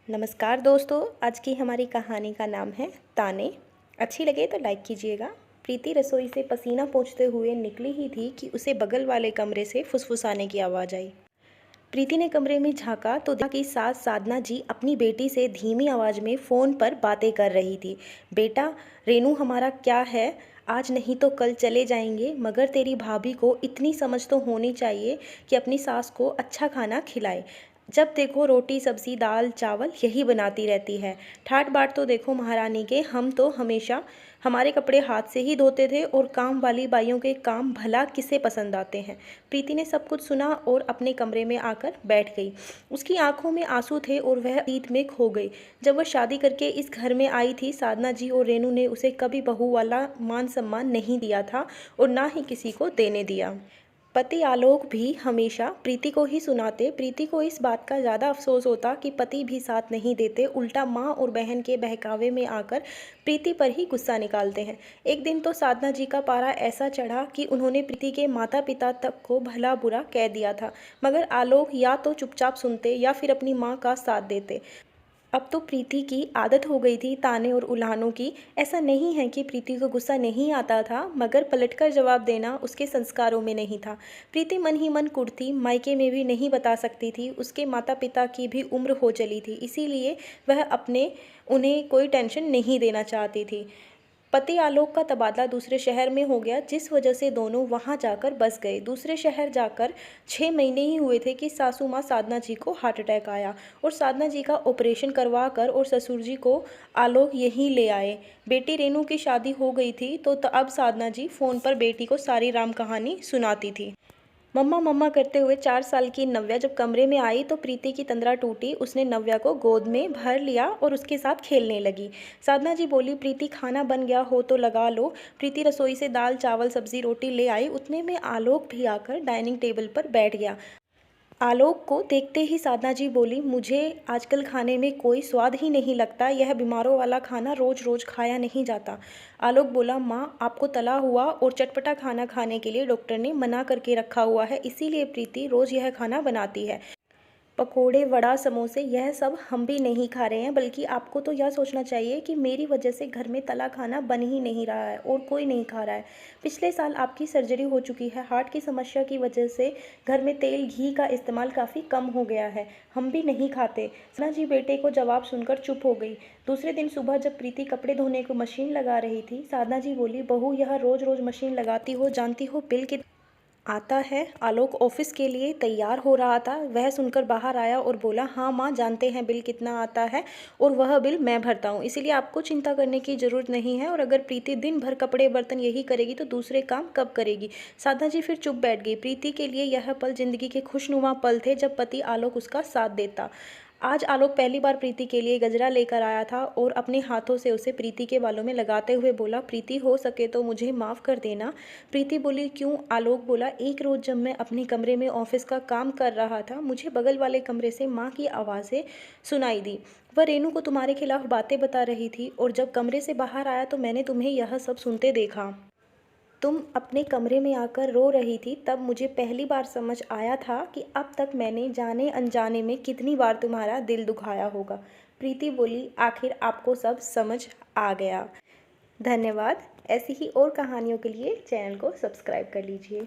नमस्कार दोस्तों, आज की हमारी कहानी का नाम है ताने। अच्छी लगे तो लाइक कीजिएगा। प्रीति रसोई से पसीना पोंछते हुए निकली ही थी कि उसे बगल वाले कमरे से फुसफुसाने की आवाज़ आई। प्रीति ने कमरे में झांका तो देखा कि सास साधना जी अपनी बेटी से धीमी आवाज़ में फ़ोन पर बातें कर रही थी। बेटा, रेनू हमारा क्या है, आज नहीं तो कल चले जाएंगे, मगर तेरी भाभी को इतनी समझ तो होनी चाहिए कि अपनी सास को अच्छा खाना खिलाए। जब देखो रोटी सब्जी दाल चावल यही बनाती रहती है। ठाट बाट तो देखो महारानी के, हम तो हमेशा हमारे कपड़े हाथ से ही धोते थे और काम वाली बाइयों के काम भला किसे पसंद आते हैं। प्रीति ने सब कुछ सुना और अपने कमरे में आकर बैठ गई। उसकी आंखों में आंसू थे और वह अतीत में खो गई। जब वह शादी करके इस घर में आई थी, साधना जी और रेनू ने उसे कभी बहू वाला मान सम्मान नहीं दिया था और ना ही किसी को देने दिया। पति आलोक भी हमेशा प्रीति को ही सुनाते। प्रीति को इस बात का ज़्यादा अफसोस होता कि पति भी साथ नहीं देते, उल्टा माँ और बहन के बहकावे में आकर प्रीति पर ही गुस्सा निकालते हैं। एक दिन तो साधना जी का पारा ऐसा चढ़ा कि उन्होंने प्रीति के माता पिता तक को भला बुरा कह दिया था, मगर आलोक या तो चुपचाप सुनते या फिर अपनी माँ का साथ देते। अब तो प्रीति की आदत हो गई थी ताने और उल्हानों की। ऐसा नहीं है कि प्रीति को गुस्सा नहीं आता था, मगर पलटकर जवाब देना उसके संस्कारों में नहीं था। प्रीति मन ही मन कुढ़ती, मायके में भी नहीं बता सकती थी। उसके माता पिता की भी उम्र हो चली थी, इसीलिए वह उन्हें कोई टेंशन नहीं देना चाहती थी। पति आलोक का तबादला दूसरे शहर में हो गया, जिस वजह से दोनों वहां जाकर बस गए। दूसरे शहर जाकर 6 महीने ही हुए थे कि सासू माँ साधना जी को हार्ट अटैक आया और साधना जी का ऑपरेशन करवा कर और ससुर जी को आलोक यहीं ले आए। बेटी रेनू की शादी हो गई थी तो अब साधना जी फ़ोन पर बेटी को सारी राम कहानी सुनाती थी। मम्मा मम्मा करते हुए 4 साल की नव्या जब कमरे में आई तो प्रीति की तंद्रा टूटी। उसने नव्या को गोद में भर लिया और उसके साथ खेलने लगी। साधना जी बोली, प्रीति खाना बन गया हो तो लगा लो। प्रीति रसोई से दाल चावल सब्जी रोटी ले आई। उतने में आलोक भी आकर डाइनिंग टेबल पर बैठ गया। आलोक को देखते ही साधना जी बोली, मुझे आजकल खाने में कोई स्वाद ही नहीं लगता, यह बीमारों वाला खाना रोज रोज खाया नहीं जाता। आलोक बोला, माँ आपको तला हुआ और चटपटा खाना खाने के लिए डॉक्टर ने मना करके रखा हुआ है, इसीलिए प्रीति रोज यह खाना बनाती है। पकोड़े वड़ा समोसे यह सब हम भी नहीं खा रहे हैं, बल्कि आपको तो यह सोचना चाहिए कि मेरी वजह से घर में तला खाना बन ही नहीं रहा है और कोई नहीं खा रहा है। पिछले साल आपकी सर्जरी हो चुकी है, हार्ट की समस्या की वजह से घर में तेल घी का इस्तेमाल काफ़ी कम हो गया है, हम भी नहीं खाते। सना जी बेटे को जवाब सुनकर चुप हो गई। दूसरे दिन सुबह जब प्रीति कपड़े धोने को मशीन लगा रही थी, साधना जी बोली, बहू यह रोज़ रोज़ मशीन लगाती हो, जानती हो बिल कितना आता है। आलोक ऑफिस के लिए तैयार हो रहा था, वह सुनकर बाहर आया और बोला, हाँ माँ जानते हैं बिल कितना आता है और वह बिल मैं भरता हूँ, इसीलिए आपको चिंता करने की ज़रूरत नहीं है। और अगर प्रीति दिन भर कपड़े बर्तन यही करेगी तो दूसरे काम कब करेगी। साधना जी फिर चुप बैठ गई। प्रीति के लिए यह पल जिंदगी के खुशनुमा पल थे जब पति आलोक उसका साथ देता। आज आलोक पहली बार प्रीति के लिए गजरा लेकर आया था और अपने हाथों से उसे प्रीति के बालों में लगाते हुए बोला, प्रीति हो सके तो मुझे माफ़ कर देना। प्रीति बोली, क्यों। आलोक बोला, एक रोज़ जब मैं अपने कमरे में ऑफिस का काम कर रहा था, मुझे बगल वाले कमरे से माँ की आवाज़ें सुनाई दी। वह रेनू को तुम्हारे खिलाफ बातें बता रही थी और जब कमरे से बाहर आया तो मैंने तुम्हें यह सब सुनते देखा। तुम अपने कमरे में आकर रो रही थी, तब मुझे पहली बार समझ आया था कि अब तक मैंने जाने अनजाने में कितनी बार तुम्हारा दिल दुखाया होगा। प्रीति बोली, आखिर आपको सब समझ आ गया। धन्यवाद। ऐसी ही और कहानियों के लिए चैनल को सब्सक्राइब कर लीजिए।